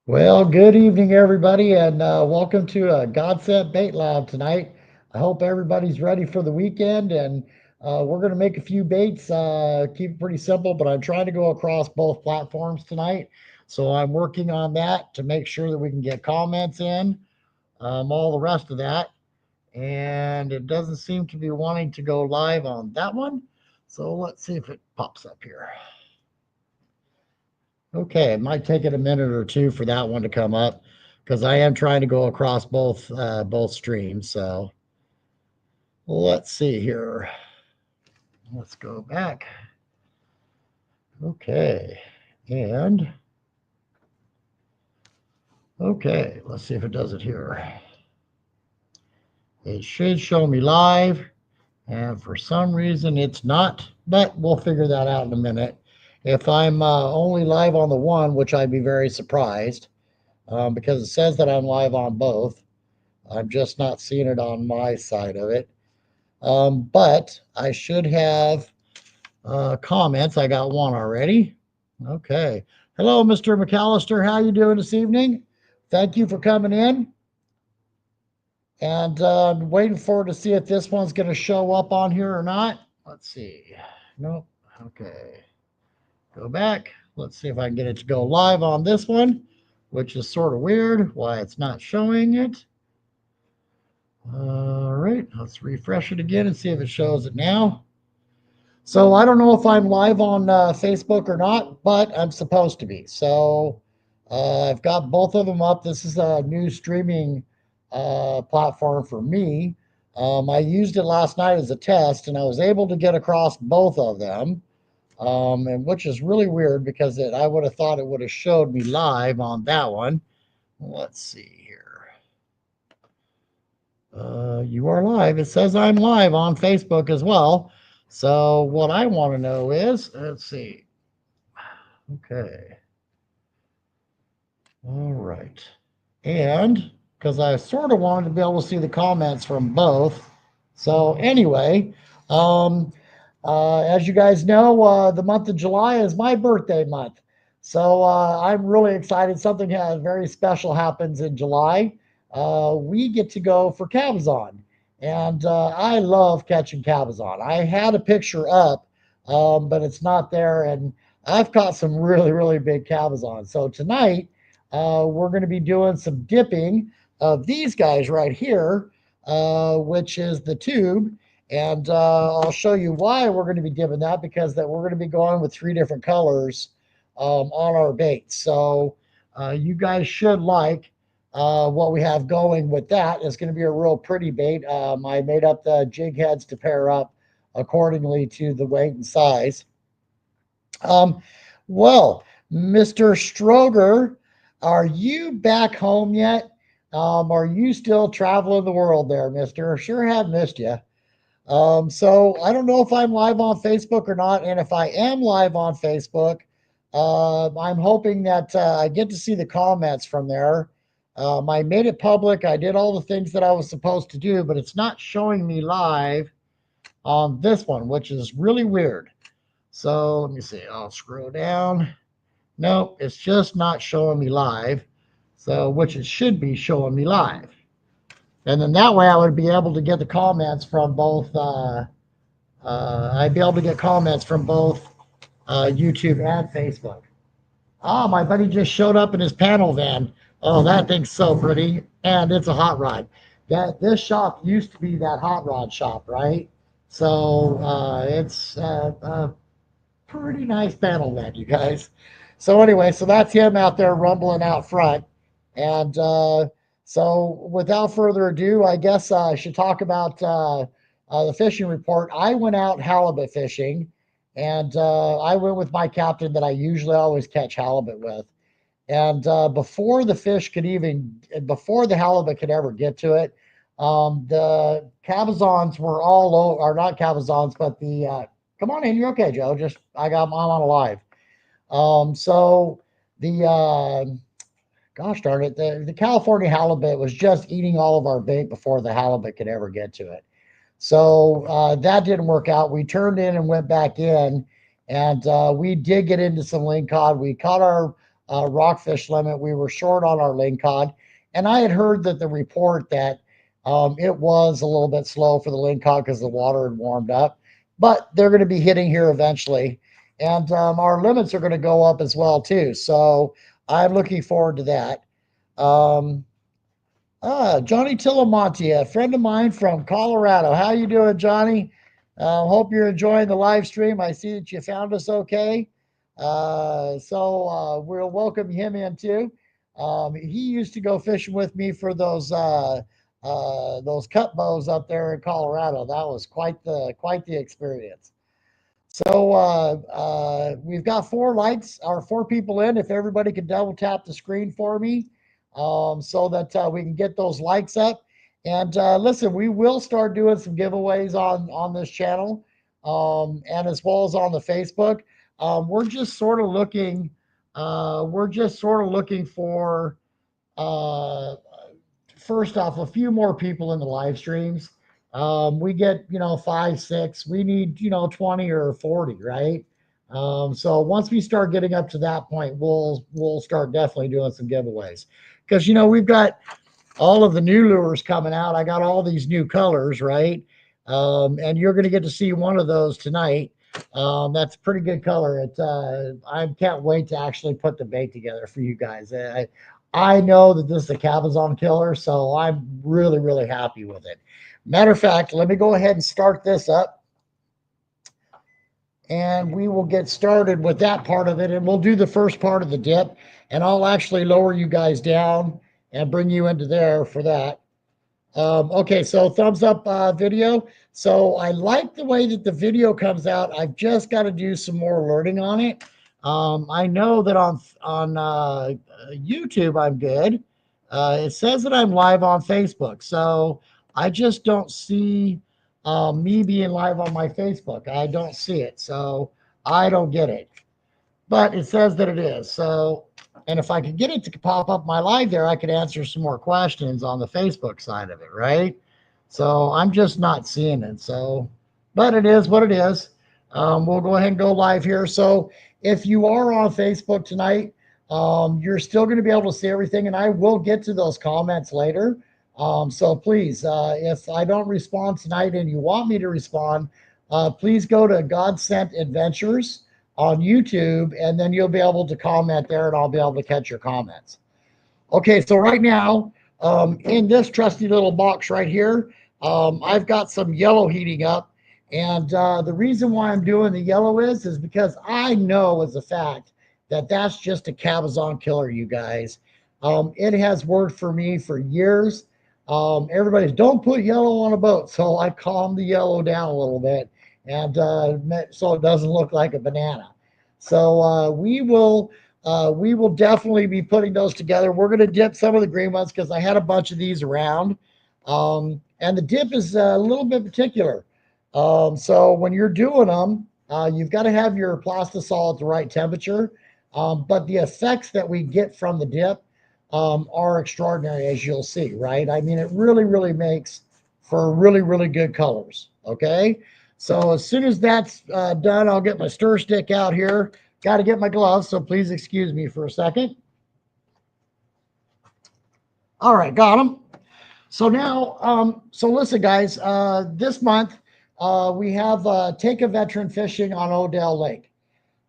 Well, good evening, everybody, and welcome to Godset Bait Lab tonight. I hope everybody's ready for the weekend, and we're going to make a few baits. Keep it pretty simple, but I'm trying to go across both platforms tonight. So I'm working on that to make sure that we can get comments in, all the rest of that. And it doesn't seem to be wanting to go live on that one. So let's see if it pops up here. Okay, it might take it a minute or two for that one to come up because I am trying to go across both streams. So let's see here. Let's go back. Okay, and okay, let's see if it does it here. It should show me live, and for some reason it's not, but we'll figure that out in a minute. If I'm only live on the one, which I'd be very surprised because it says that I'm live on both. I'm just not seeing it on my side of it. But I should have comments. I got one already. Okay. Hello, Mr. McAllister. How you doing this evening? Thank you for coming in. And I'm waiting for to see if this one's going to show up on here or not. Let's see. Nope. Okay. Go back. Let's see if I can get it to go live on this one, which is sort of weird why it's not showing it. All right, let's refresh it again and see if it shows it now. So I don't know if I'm live on Facebook or not, but I'm supposed to be. So I've got both of them up. This is a new streaming platform for me. I used it last night as a test, and I was able to get across both of them, and which is really weird because I would have thought it would have showed me live on that one. Let's see here. You are live. It says I'm live on Facebook as well. So what I want to know is, let's see. Okay. All right. And because I sort of wanted to be able to see the comments from both. So anyway, um, as you guys know, the month of July is my birthday month. So I'm really excited. Something very special happens in July. We get to go for cabezon. And I love catching cabezon. I had a picture up, but it's not there. And I've caught some really, really big cabezon. So tonight, we're going to be doing some dipping of these guys right here, which is the tube. And I'll show you why we're going to be dipping that because that we're going to be going with three different colors on our bait. So you guys should like what we have going with that. It's going to be a real pretty bait. I made up the jig heads to pair up accordingly to the weight and size. Um, well, Mr. Stroger, are you back home yet? Are you still traveling the world there, mister? Sure have missed you. So I don't know if I'm live on Facebook or not. And if I am live on Facebook, I'm hoping that I get to see the comments from there. I made it public. I did all the things that I was supposed to do, but it's not showing me live on this one, which is really weird. So let me see. I'll scroll down. Nope, it's just not showing me live. So, which it should be showing me live. And then that way I would be able to get the comments from both, I'd be able to get comments from both YouTube and Facebook. Ah, my buddy just showed up in his panel van. Oh, that thing's so pretty. And it's a hot rod. This shop used to be that hot rod shop, right? So it's pretty nice panel van, you guys. So anyway, so that's him out there rumbling out front. And so without further ado, I guess I should talk about the fishing report. I went out halibut fishing, and I went with my captain that I usually always catch halibut with. And before the halibut could ever get to it, the cabezons were all over, or not cabezons, but come on in, you're okay, Joe. I'm on a live. So the, gosh darn it, the California halibut was just eating all of our bait before the halibut could ever get to it. So that didn't work out. We turned in and went back in, and we did get into some lingcod. We caught our rockfish limit. We were short on our lingcod, and I had heard that the report that it was a little bit slow for the lingcod because the water had warmed up, but they're going to be hitting here eventually, and our limits are going to go up as well too. So I'm looking forward to that. Um, Johnny Tillamonte, a friend of mine from Colorado. How you doing, Johnny? Hope you're enjoying the live stream. I see that you found us okay. So we'll welcome him in too. He used to go fishing with me for those cut bows up there in Colorado. That was quite the experience. So we've got 4 likes or 4 people in. If everybody could double tap the screen for me, so that we can get those likes up. And listen, we will start doing some giveaways on this channel, and as well as on the Facebook. We're just sort of looking. We're just sort of looking for uh, first off, a few more people in the live streams. We get, 5, 6. We need, 20 or 40, right? So once we start getting up to that point, we'll start definitely doing some giveaways because we've got all of the new lures coming out. I got all these new colors, right? And you're going to get to see one of those tonight. That's a pretty good color. I can't wait to actually put the bait together for you guys. I know that this is a cabezon killer, so I'm really, really happy with it. Matter of fact, let me go ahead and start this up, and we will get started with that part of it, and we'll do the first part of the dip, and I'll actually lower you guys down and bring you into there for that. Okay, so thumbs up video. So I like the way that the video comes out. I've just got to do some more learning on it. I know that on YouTube I'm good. It says that I'm live on Facebook, so I just don't see me being live on my Facebook. I don't see it, so I don't get it. But it says that it is. So, and if I could get it to pop up my live there, I could answer some more questions on the Facebook side of it, right? So I'm just not seeing it. So, but it is what it is. We'll go ahead and go live here. So if you are on Facebook tonight, you're still going to be able to see everything, and I will get to those comments later. So please, if I don't respond tonight and you want me to respond, please go to God Sent Adventures on YouTube, and then you'll be able to comment there, and I'll be able to catch your comments. Okay, so right now, in this trusty little box right here, I've got some yellow heating up, and the reason why I'm doing the yellow is because I know as a fact that that's just a cabezon killer, you guys. It has worked for me for years. Everybody's don't put yellow on a boat, so I calmed the yellow down a little bit, and so it doesn't look like a banana. So we will definitely be putting those together. We're going to dip some of the green ones because I had a bunch of these around, and the dip is a little bit particular. So when you're doing them, you've got to have your plastisol at the right temperature. But the effects that we get from the dip are extraordinary, as you'll see, right? I mean, it really, really makes for really, really good colors. Okay. So as soon as that's done, I'll get my stir stick out here. Got to get my gloves, so please excuse me for a second. All right, got them. So now, so listen, guys, this month we have Take a Veteran Fishing on Odell Lake.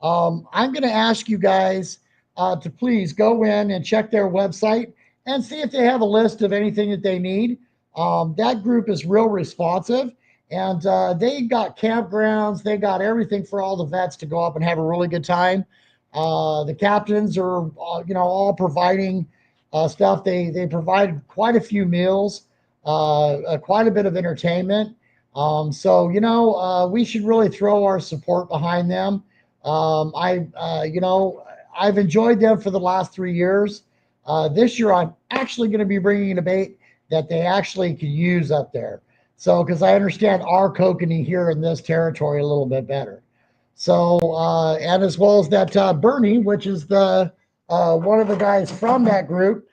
I'm going to ask you guys to please go in and check their website and see if they have a list of anything that they need. That group is real responsive, and they got campgrounds. They got everything for all the vets to go up and have a really good time. The captains are, all providing stuff. They provide quite a few meals, quite a bit of entertainment. So we should really throw our support behind them. I've enjoyed them for the last 3 years. This year, I'm actually going to be bringing a bait that they actually could use up there. So, because I understand our kokanee here in this territory a little bit better. So, and as well as that Bernie, which is the one of the guys from that group,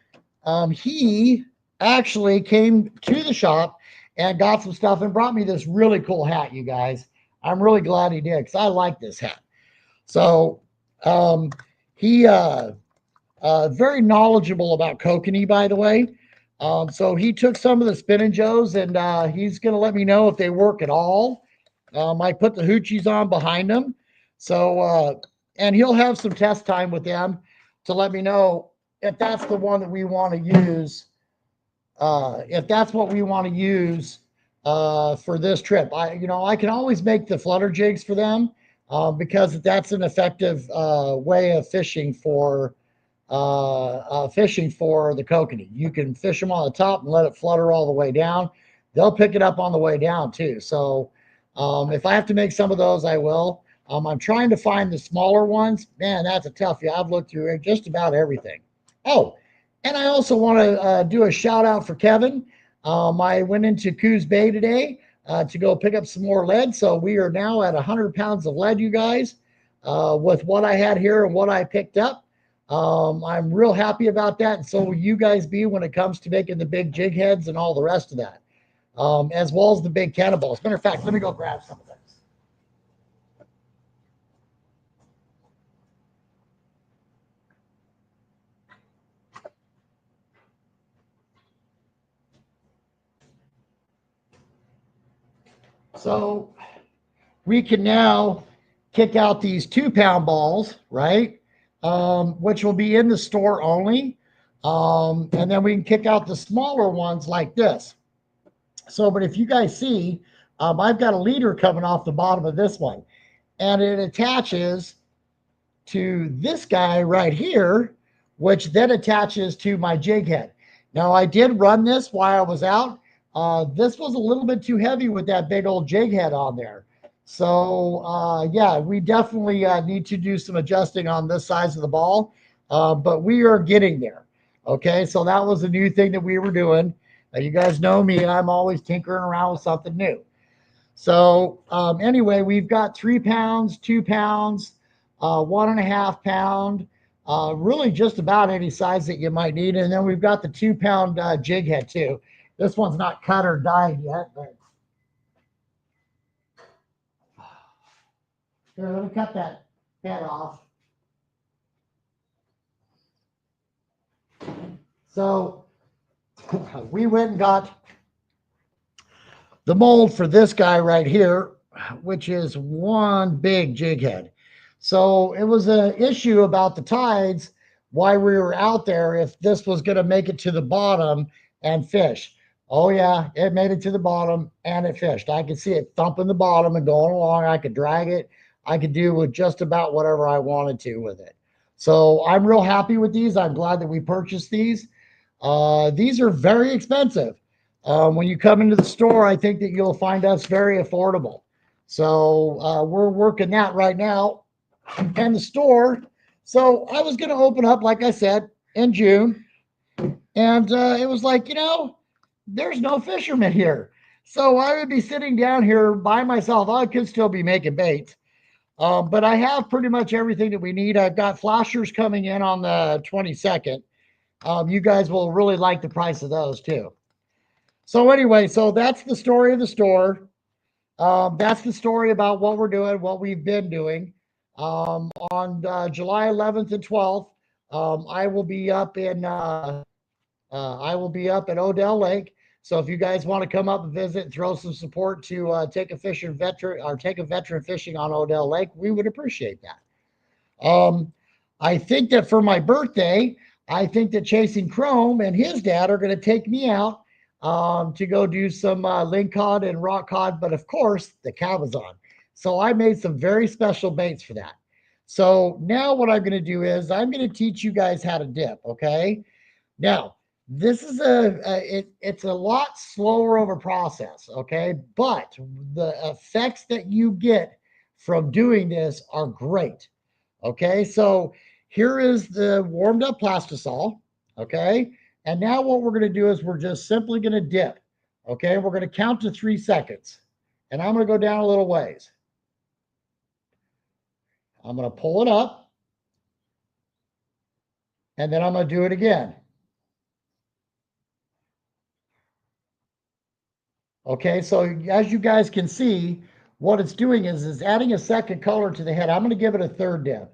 he actually came to the shop and got some stuff and brought me this really cool hat, you guys. I'm really glad he did because I like this hat. So he very knowledgeable about kokanee, by the way. So he took some of the spin and joes, and he's going to let me know if they work at all. I put the hoochies on behind him. So, and he'll have some test time with them to let me know if that's the one that we want to use. If that's what we want to use for this trip, I can always make the flutter jigs for them because that's an effective way of fishing for the kokanee. You can fish them on the top and let it flutter all the way down. They'll pick it up on the way down too. So if I have to make some of those, I will. I'm trying to find the smaller ones. Man, that's a toughie. I've looked through just about everything. Oh, and I also want to do a shout out for Kevin. I went into Coos Bay today to go pick up some more lead. So we are now at 100 pounds of lead, you guys, with what I had here and what I picked up. I'm real happy about that. And so will you guys be when it comes to making the big jig heads and all the rest of that, as well as the big cannonballs. Matter of fact, let me go grab some of those. So we can now kick out these 2 pound balls, right? Which will be in the store only. And then we can kick out the smaller ones like this. So, but if you guys see, I've got a leader coming off the bottom of this one, and it attaches to this guy right here, which then attaches to my jig head. Now, I did run this while I was out. This was a little bit too heavy with that big old jig head on there. So, yeah, we definitely need to do some adjusting on this size of the ball, but we are getting there. Okay, so that was a new thing that we were doing. You guys know me, I'm always tinkering around with something new. So, anyway, we've got 3 pounds, 2 pounds, 1.5 pound, really just about any size that you might need. And then we've got the 2 pound jig head too. This one's not cut or dyed yet, but here, let me cut that head off. So we went and got the mold for this guy right here, which is one big jig head. So it was an issue about the tides, why we were out there, if this was going to make it to the bottom and fish. Oh, yeah, it made it to the bottom and it fished. I could see it thumping the bottom and going along. I could drag it. I could do with just about whatever I wanted to with it. So I'm real happy with these. I'm glad that we purchased these. These are very expensive. When you come into the store, I think that you'll find us very affordable. So we're working that right now in the store. So I was going to open up, like I said, in June. And it was like, there's no fishermen here. So I would be sitting down here by myself. I could still be making baits. But I have pretty much everything that we need. I've got flashers coming in on the 22nd. You guys will really like the price of those too. So anyway, so that's the story of the store. That's the story about what we're doing, what we've been doing. On July 11th and 12th, I will be up at Odell Lake. So if you guys want to come up and visit and throw some support to take a veteran fishing on Odell Lake, we would appreciate that. I think that for my birthday, I think that Chasing Chrome and his dad are going to take me out to go do some lingcod and rock cod, but of course the cabezon. So I made some very special baits for that. So now what I'm going to do is I'm going to teach you guys how to dip. Okay. Now this is it's a lot slower of a process. Okay. But the effects that you get from doing this are great. Okay. So here is the warmed up plastisol. Okay. And now what we're going to do is we're just simply going to dip. Okay. We're going to count to 3 seconds. And I'm going to go down a little ways. I'm going to pull it up. And then I'm going to do it again. Okay. So as you guys can see, what it's doing is adding a second color to the head. I'm going to give it a third dip.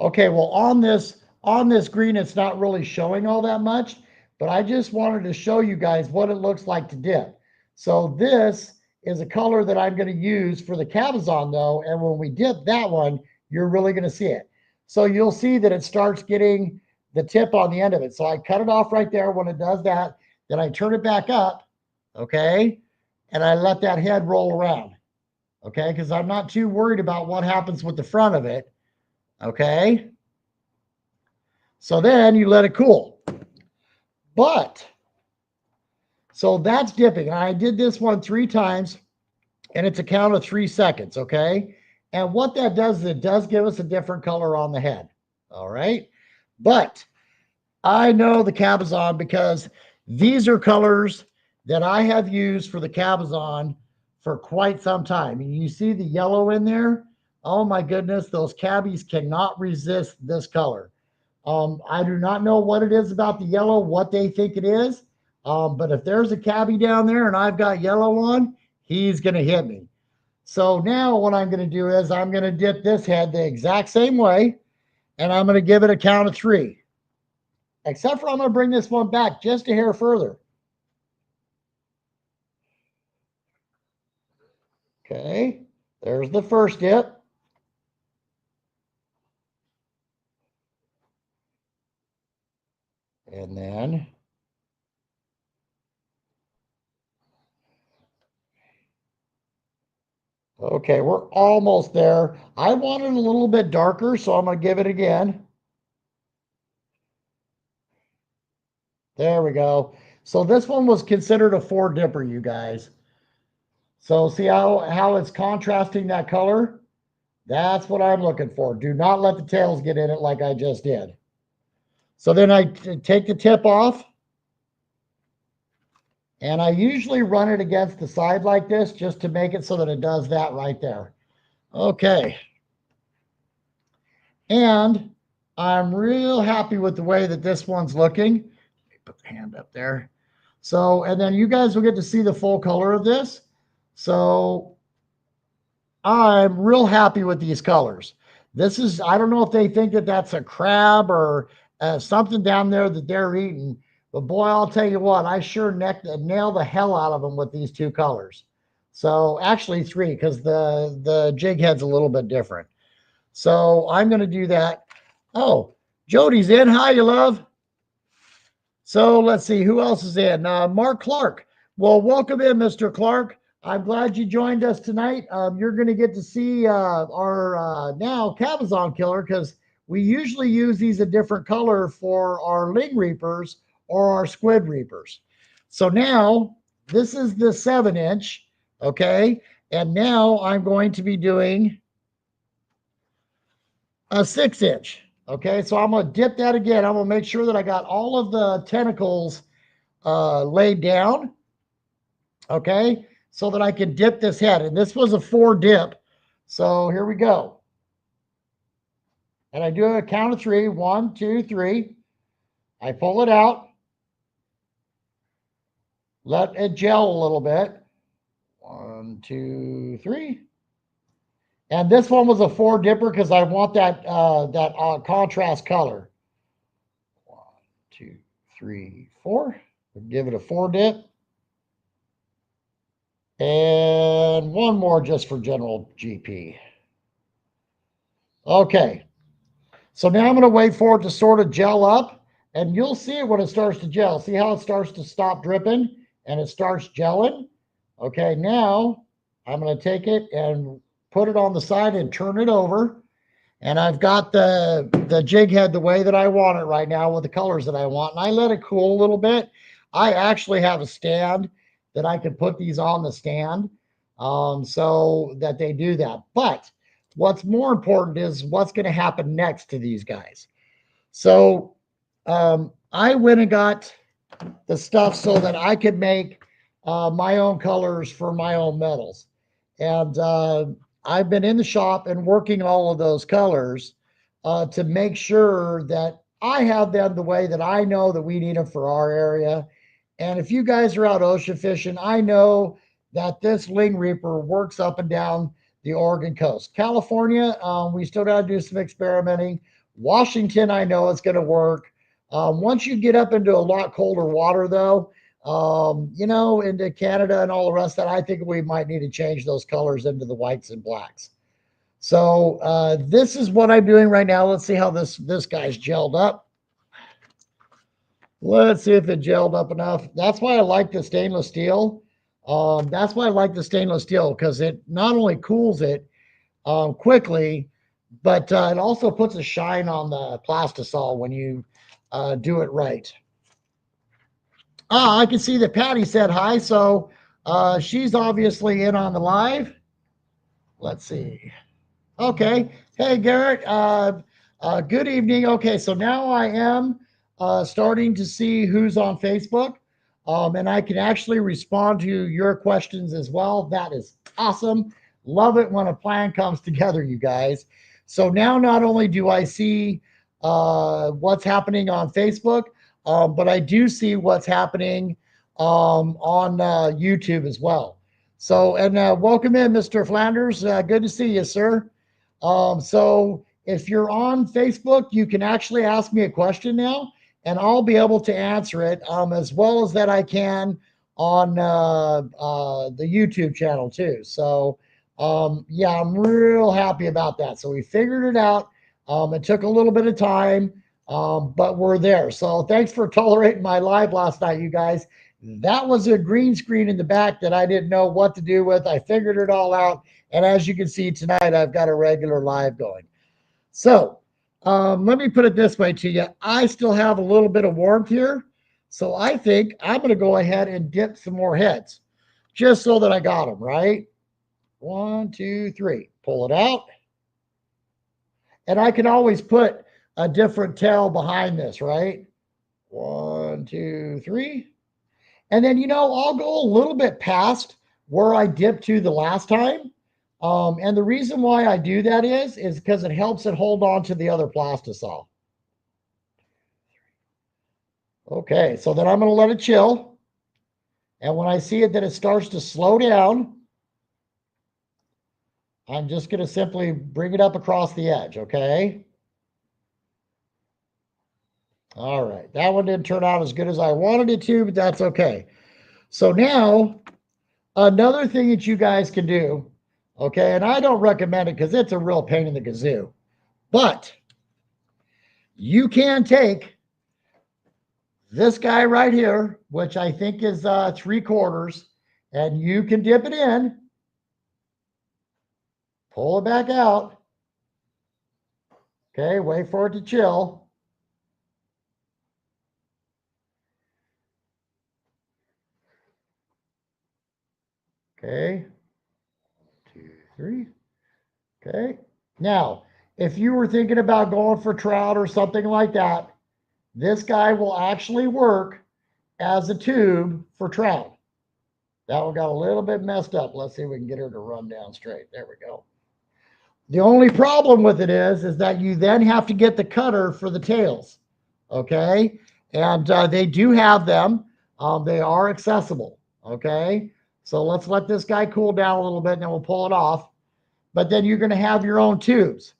Okay, well on this green, it's not really showing all that much, but I just wanted to show you guys what it looks like to dip. So this is a color that I'm going to use for the Cabazon though, and when we dip that one, you're really going to see it. So you'll see that it starts getting the tip on the end of it. So I cut it off right there when it does that. Then I turn it back up, okay, and I let that head roll around, okay, because I'm not too worried about what happens with the front of it, okay. So then you let it cool. But so that's dipping. I did this one 3 times and it's a count of 3 seconds. Okay. And what that does is it does give us a different color on the head. All right. But I know the Cabazon because these are colors that I have used for the Cabazon for quite some time. And you see the yellow in there. Oh my goodness, those cabbies cannot resist this color. I do not know what it is about the yellow, what they think it is. But if there's a cabbie down there and I've got yellow on, he's going to hit me. So now what I'm going to do is I'm going to dip this head the exact same way, and I'm going to give it a count of 3. Except for I'm going to bring this one back just a hair further. Okay, there's the first dip. And then okay, we're almost there. I want it a little bit darker, so I'm going to give it again. There we go. So this one was considered a 4 dipper, you guys. So see how it's contrasting that color? That's what I'm looking for. Do not let the tails get in it like I just did. So then I take the tip off. And I usually run it against the side like this just to make it so that it does that right there. Okay. And I'm real happy with the way that this one's looking. Let me put the hand up there. So, and then you guys will get to see the full color of this. So I'm real happy with these colors. This is, I don't know if they think that that's a crab or something down there that they're eating, but boy, I'll tell you what, I sure nailed the hell out of them with these 2 colors. So actually 3, because the jig head's a little bit different. So I'm going to do that. Oh, Jody's in. Hi, you love. So let's see who else is in. Mark Clark. Well, welcome in, Mr. Clark. I'm glad you joined us tonight. You're going to get to see our now Cabazon killer because we usually use these a different color for our Ling Reapers or our Squid Reapers. So now this is the 7-inch, okay? And now I'm going to be doing a 6-inch. Okay, so I'm going to dip that again. I'm going to make sure that I got all of the tentacles laid down. Okay, so that I can dip this head. And this was a 4 dip. So here we go. And I do a count of 3. 1, 2, 3. I pull it out. Let it gel a little bit. 1, 2, 3. And this one was a 4 dipper because I want that contrast color. 1, 2, 3, 4. Give it a 4 dip. And one more just for general GP. Okay. So now I'm going to wait for it to sort of gel up, and you'll see it when it starts to gel. See how it starts to stop dripping and it starts gelling? Okay, now I'm going to take it and put it on the side and turn it over. And I've got the jig head the way that I want it right now with the colors that I want. And I let it cool a little bit. I actually have a stand that I could put these on the stand so that they do that. But what's more important is what's going to happen next to these guys. So I went and got the stuff so that I could make my own colors for my own metals. And I've been in the shop and working all of those colors to make sure that I have them the way that I know that we need them for our area. And if you guys are out ocean fishing, I know that this Ling Reaper works up and down the Oregon coast. California, we still got to do some experimenting. Washington, I know it's going to work. Once you get up into a lot colder water, though, into Canada and all the rest of that, I think we might need to change those colors into the whites and blacks. So this is what I'm doing right now. Let's see how this guy's gelled up. Let's see if it gelled up enough. That's why I like the stainless steel. That's why I like the stainless steel, because it not only cools it quickly, but it also puts a shine on the plastisol when you do it right. I can see that Patty said hi, so she's obviously in on the live. Let's see. Okay. Hey, Garrett. Good evening. Okay, so now I am starting to see who's on Facebook, and I can actually respond to your questions as well. That is awesome. Love it when a plan comes together, you guys. So now not only do I see what's happening on Facebook, but I do see what's happening on YouTube as well. So, and welcome in, Mr. Flanders. Good to see you, sir. So if you're on Facebook, you can actually ask me a question now, and I'll be able to answer it as well as that I can on the YouTube channel too. So yeah, I'm real happy about that. So we figured it out. It took a little bit of time, but we're there. So thanks for tolerating my live last night, you guys. That was a green screen in the back that I didn't know what to do with. I figured it all out. And as you can see tonight, I've got a regular live going. So let me put it this way to you. I still have a little bit of warmth here. So I think I'm going to go ahead and dip some more heads just so that I got them, right? 1, 2, 3. Pull it out. And I can always put a different tail behind this, right? 1, 2, 3. And then, I'll go a little bit past where I dipped to the last time. And the reason why I do that is because it helps it hold on to the other plastisol. Okay, so then I'm going to let it chill. And when I see it that it starts to slow down, I'm just going to simply bring it up across the edge, okay? All right, that one didn't turn out as good as I wanted it to, but that's okay. So now, another thing that you guys can do, okay, and I don't recommend it because it's a real pain in the kazoo, but you can take this guy right here, which I think is 3/4, and you can dip it in, pull it back out, okay, wait for it to chill. Okay, 2, 3. Okay. Now, if you were thinking about going for trout or something like that, this guy will actually work as a tube for trout. That one got a little bit messed up. Let's see if we can get her to run down straight. There we go. The only problem with it is that you then have to get the cutter for the tails. Okay. And they do have them. They are accessible. Okay. So let's let this guy cool down a little bit and then we'll pull it off. But then you're going to have your own tubes.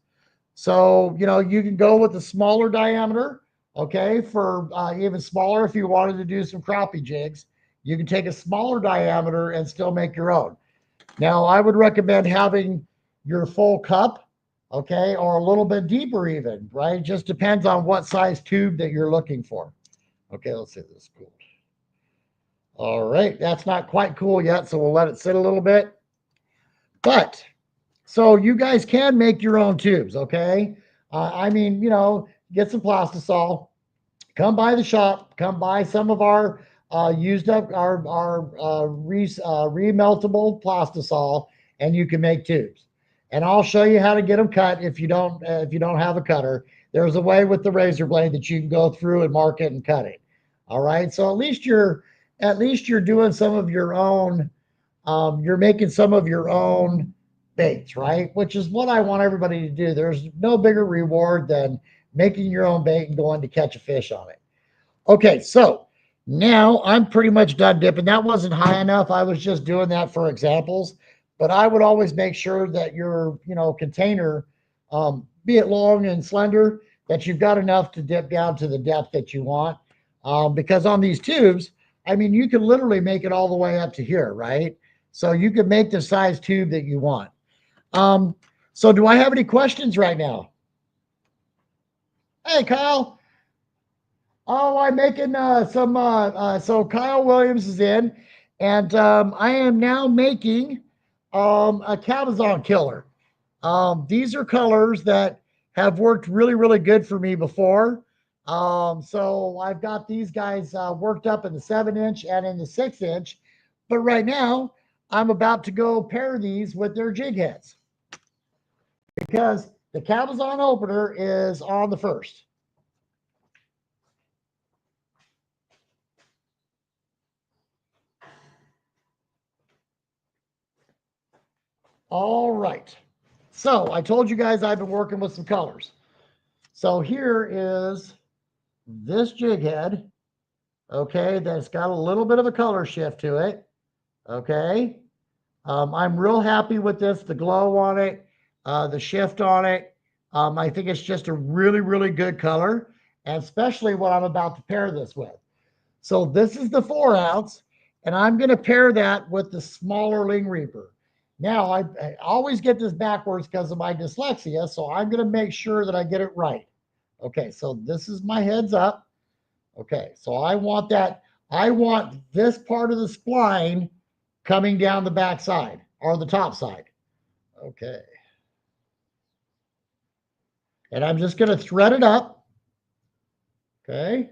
So, you can go with a smaller diameter, okay, for even smaller if you wanted to do some crappie jigs. You can take a smaller diameter and still make your own. Now, I would recommend having your full cup, okay, or a little bit deeper even, right? It just depends on what size tube that you're looking for. Okay, let's see if this is cool. All right, that's not quite cool yet, so we'll let it sit a little bit. But so you guys can make your own tubes, okay? Get some plastisol, come by the shop, come buy some of our used up our remeltable plastisol, and you can make tubes. And I'll show you how to get them cut if you don't have a cutter. There's a way with the razor blade that you can go through and mark it and cut it. All right, so at least you're doing some of your own. You're making some of your own baits, right? Which is what I want everybody to do. There's no bigger reward than making your own bait and going to catch a fish on it. Okay, so now I'm pretty much done dipping. That wasn't high enough. I was just doing that for examples, but I would always make sure that your container, be it long and slender, that you've got enough to dip down to the depth that you want. Because on these tubes, I mean, you can literally make it all the way up to here, right? So you can make the size tube that you want. So do I have any questions right now? Hey, Kyle. Oh, I'm making so Kyle Williams is in, and I am now making a Cabazon killer. These are colors that have worked really, really good for me before. So I've got these guys worked up in the 7-inch and in the 6-inch, but right now I'm about to go pair these with their jig heads because the Cabazon opener is on the first. All right. So I told you guys I've been working with some colors. So here is this jig head, okay, that's got a little bit of a color shift to it, okay. I'm real happy with this, the glow on it, the shift on it. I think it's just a really, really good color, and especially what I'm about to pair this with. So this is the 4-ounce, and I'm going to pair that with the smaller Ling Reaper. Now, I always get this backwards because of my dyslexia, so I'm going to make sure that I get it right. Okay, so this is my heads up. Okay, so I want this part of the spline coming down the back side or the top side. Okay. And I'm just going to thread it up. Okay.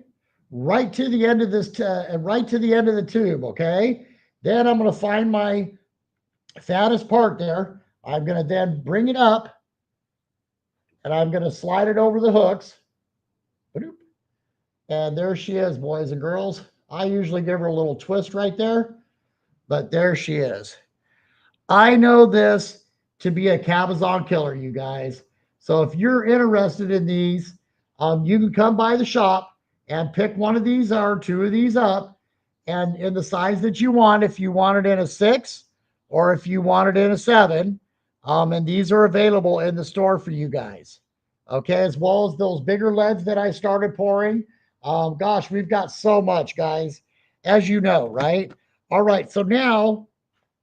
Right to the end of this, right to the end of the tube. Okay. Then I'm going to find my fattest part there. I'm going to then bring it up and I'm going to slide it over the hooks. And there she is, boys and girls. I usually give her a little twist right there, but there she is. I know this to be a Cabazon killer, you guys. So if you're interested in these, you can come by the shop and pick one of these or two of these up, and in the size that you want, if you want it in a 6 or if you want it in a 7, and these are available in the store for you guys. Okay, as well as those bigger leads that I started pouring. Gosh, we've got so much, guys, as you know, right? All right, so now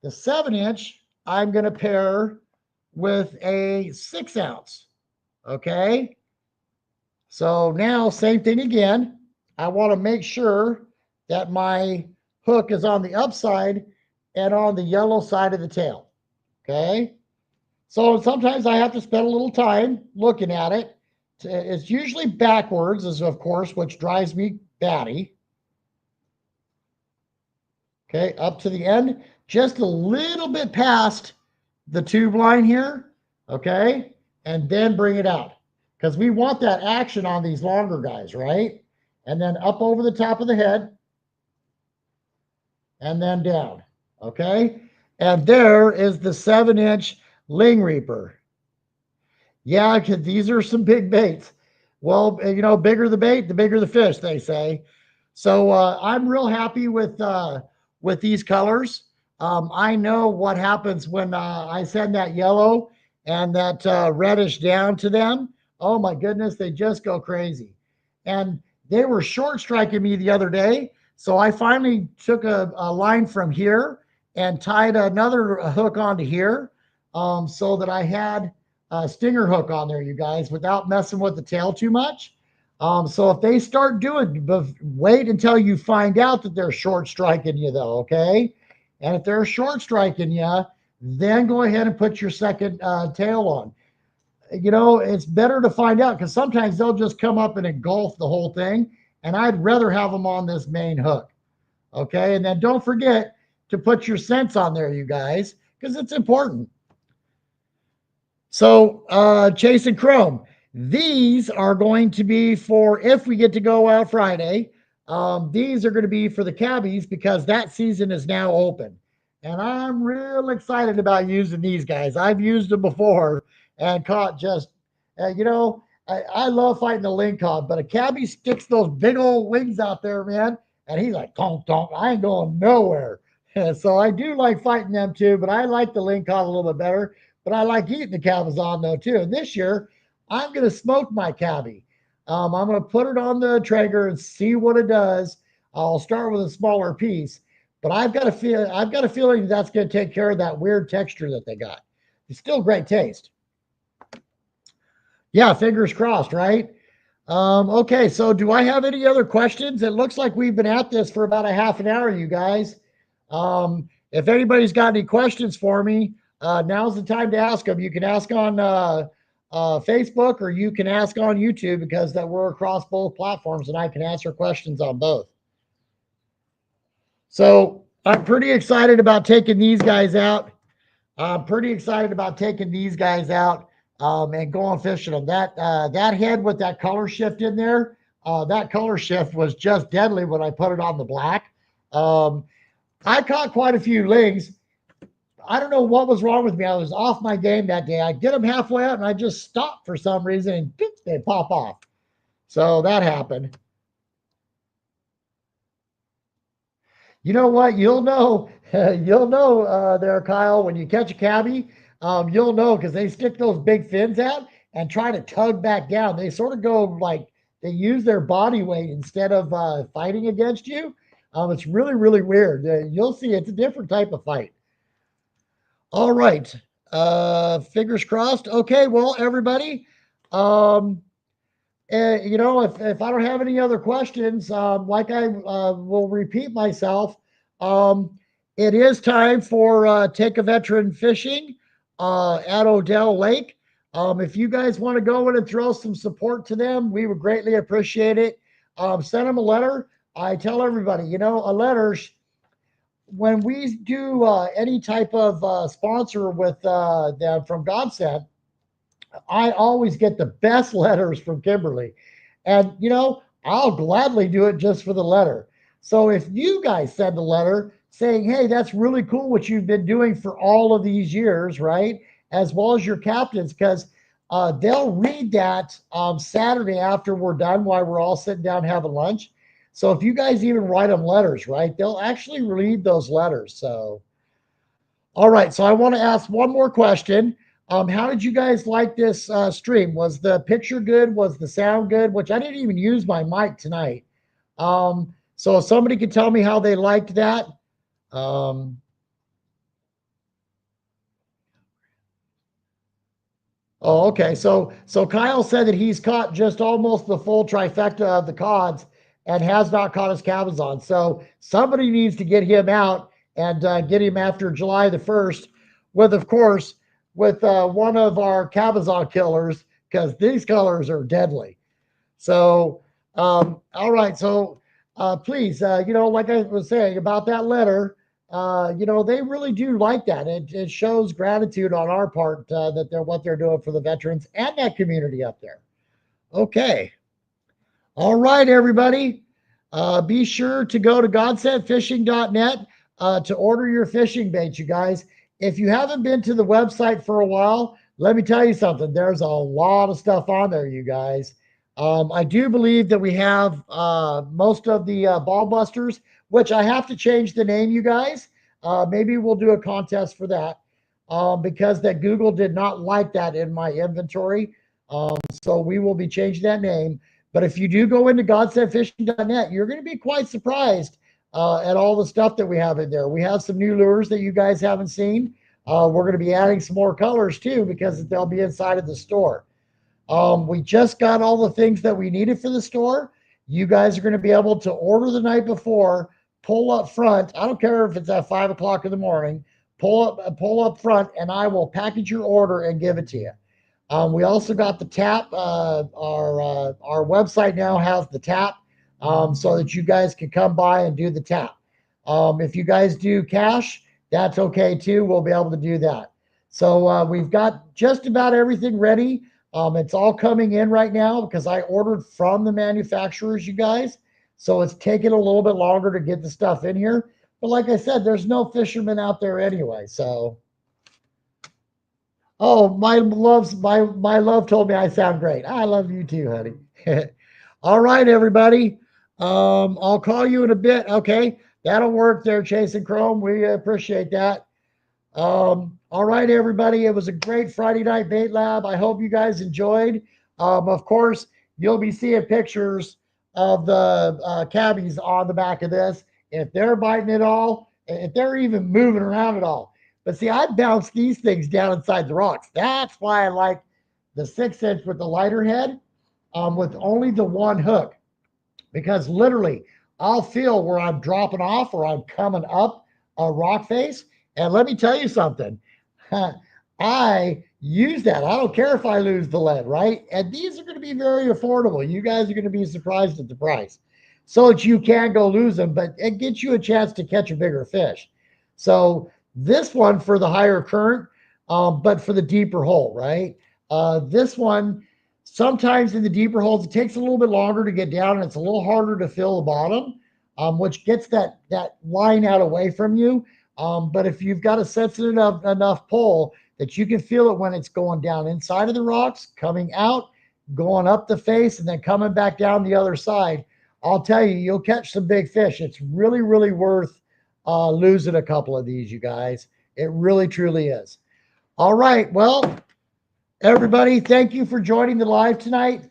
the 7-inch, I'm going to pair with a 6-ounce. Okay. So now, same thing again. I want to make sure that my hook is on the upside and on the yellow side of the tail. Okay. So sometimes I have to spend a little time looking at it. It's usually backwards, as of course, which drives me batty. Okay, up to the end, just a little bit past the tube line here. Okay, and then bring it out because we want that action on these longer guys, right? And then up over the top of the head and then down. Okay, and there is the 7-inch Ling Reaper. Yeah, these are some big baits. Well, you know, bigger the bait, the bigger the fish, they say. So I'm real happy with these colors. I know what happens when I send that yellow and that reddish down to them. Oh my goodness, they just go crazy. And they were short striking me the other day. So I finally took a line from here and tied another hook onto here so that I had a stinger hook on there, you guys, without messing with the tail too much. So if they start doing, wait until you find out that they're short striking you, though, okay? And if they're short striking you, then go ahead and put your second tail on. You know, it's better to find out because sometimes they'll just come up and engulf the whole thing. And I'd rather have them on this main hook, okay? And then don't forget to put your scents on there, you guys, because it's important. So, Chase and Chrome, these are going to be for if we get to go out Friday. These are going to be for the cabbies because that season is now open. And I'm real excited about using these guys. I've used them before and caught just, you know, I love fighting the lingcod, but a cabbie sticks those big old wings out there, man. And he's like, tonk, tonk, I ain't going nowhere. So I do like fighting them too, but I like the lingcod a little bit better. But I like eating the Cabazon though too. And this year, I'm going to smoke my cabbie. I'm going to put it on the Traeger and see what it does. I'll start with a smaller piece, but I've got a feeling that's going to take care of that weird texture that they got. It's still great taste. Yeah, fingers crossed, right? Okay, so do I have any other questions? It looks like we've been at this for about a half an hour, you guys. If anybody's got any questions for me, now's the time to ask them. You can ask on Facebook or you can ask on YouTube because that we're across both platforms and I can answer questions on both. So I'm pretty excited about taking these guys out. I'm pretty excited about taking these guys out and going fishing them. That head with that color shift in there, that color shift was just deadly when I put it on the black. I caught quite a few lings. I don't know what was wrong with me. I was off my game that day. I get them halfway out and I just stopped for some reason and they pop off. So that happened. You know what? You'll know. You'll know there, Kyle, when you catch a cabbie. You'll know because they stick those big fins out and try to tug back down. They sort of go like they use their body weight instead of fighting against you. It's really, really weird. You'll see it's a different type of fight. All right. Fingers crossed. Okay. Well, everybody. Um, if I don't have any other questions, like I will repeat myself, um, it is time for Take a Veteran Fishing at Odell Lake. If you guys want to go in and throw some support to them, we would greatly appreciate it. Send them a letter. I tell everybody, a letter, when we do any type of sponsor with them from Godsend, I always get the best letters from Kimberly. And, I'll gladly do it just for the letter. So if you guys send a letter saying, hey, that's really cool what you've been doing for all of these years, right? As well as your captains, because they'll read that Saturday after we're done while we're all sitting down having lunch. So if you guys even write them letters, right, they'll actually read those letters. So, all right. So I want to ask one more question. How did you guys like this stream? Was the picture good? Was the sound good? Which I didn't even use my mic tonight. So if somebody could tell me how they liked that. Um, oh, okay. So Kyle said that he's caught just almost the full trifecta of the cods and has not caught his cabezon. So somebody needs to get him out and get him after July the 1st with, of course, with one of our cabezon killers because these colors are deadly. So, all right. So, please, like I was saying about that letter, they really do like that. It shows gratitude on our part that they're what they're doing for the veterans and that community up there. Okay. All right, everybody. Be sure to go to godsendfishing.net to order your fishing bait, you guys. If you haven't been to the website for a while, let me tell you something. There's a lot of stuff on there, you guys. I do believe that we have most of the ball busters, which I have to change the name, you guys. Maybe we'll do a contest for that because that Google did not like that in my inventory. So we will be changing that name. But if you do go into godsendfishing.net, you're going to be quite surprised at all the stuff that we have in there. We have some new lures that you guys haven't seen. We're going to be adding some more colors too because they'll be inside of the store. We just got all the things that we needed for the store. You guys are going to be able to order the night before, pull up front. I don't care if it's at 5 o'clock in the morning. Pull up front, and I will package your order and give it to you. We also got the tap. Our website now has the tap so that you guys can come by and do the tap. If you guys do cash, that's okay too. We'll be able to do that. So we've got just about everything ready. It's all coming in right now because I ordered from the manufacturers, you guys. So it's taking a little bit longer to get the stuff in here. But like I said, there's no fishermen out there anyway. So, oh, my love told me I sound great. I love you too, honey. All right, everybody. I'll call you in a bit. Okay, that'll work there, Chasing Chrome. We appreciate that. All right, everybody. It was a great Friday night bait lab. I hope you guys enjoyed. Of course, you'll be seeing pictures of the cabbies on the back of this. If they're biting at all, if they're even moving around at all. But see, I bounce these things down inside the rocks. That's why I like the 6-inch with the lighter head, with only the one hook, because literally I'll feel where I'm dropping off or I'm coming up a rock face. And let me tell you something. I use that. I don't care if I lose the lead, right? And these are going to be very affordable. You guys are going to be surprised at the price. So that you can go lose them, but it gets you a chance to catch a bigger fish. So this one for the higher current, but for the deeper hole, right? This one, sometimes in the deeper holes, it takes a little bit longer to get down, and it's a little harder to fill the bottom, which gets that line out away from you. But if you've got a sensitive enough pole that you can feel it when it's going down inside of the rocks, coming out, going up the face, and then coming back down the other side, I'll tell you, you'll catch some big fish. It's really, really worth losing a couple of these, you guys. It really, truly is. All right. Well, everybody, thank you for joining the live tonight.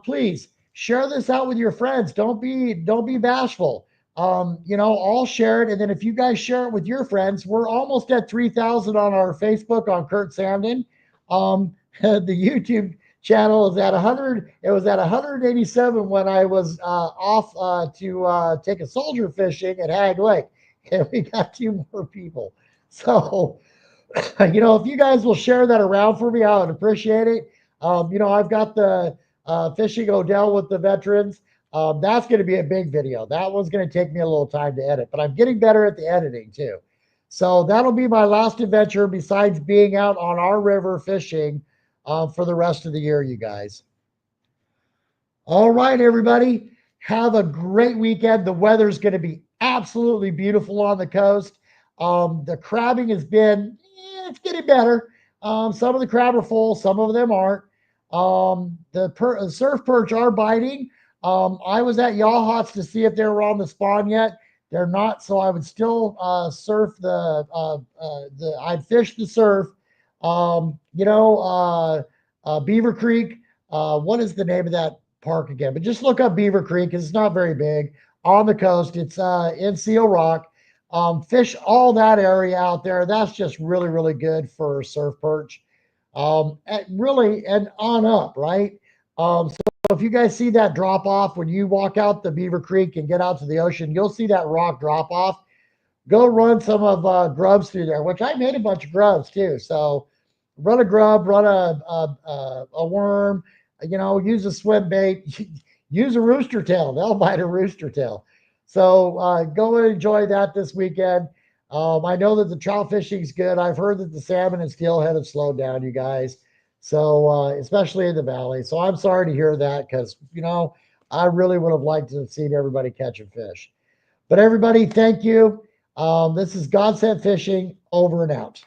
Please share this out with your friends. Don't be bashful. I'll share it, and then if you guys share it with your friends, we're almost at 3,000 on our Facebook on Kurt Samden. The YouTube channel is at 100. It was at 187 when I was off to take a soldier fishing at Hag Lake, and we got 2 more people. So, if you guys will share that around for me, I would appreciate it. I've got the Fishing Odell with the veterans. That's going to be a big video. That one's going to take me a little time to edit, but I'm getting better at the editing too. So that'll be my last adventure besides being out on our river fishing for the rest of the year, you guys. All right, everybody. Have a great weekend. The weather's going to be absolutely beautiful on the coast. The crabbing has been, it's getting better. Some of the crab are full, some of them aren't. The surf perch are biting. I was at Yawhots to see if they were on the spawn yet. They're not, so I would still surf I'd fish the surf. Beaver Creek. What is the name of that park again? But just look up Beaver Creek because it's not very big on the coast. It's in Seal Rock. Fish all that area out there. That's just really, really good for surf perch. And on up, right? So if you guys see that drop off when you walk out the Beaver Creek and get out to the ocean, you'll see that rock drop off. Go run some of grubs through there, which I made a bunch of grubs too. So run a grub, run a worm, use a swim bait, use a rooster tail. They'll bite a rooster tail. So go and enjoy that this weekend. I know that the trout fishing is good. I've heard that the salmon and steelhead have slowed down, you guys. So especially in the valley. So I'm sorry to hear that because I really would have liked to have seen everybody catching fish. But everybody, thank you. This is God Sent Fishing, over and out.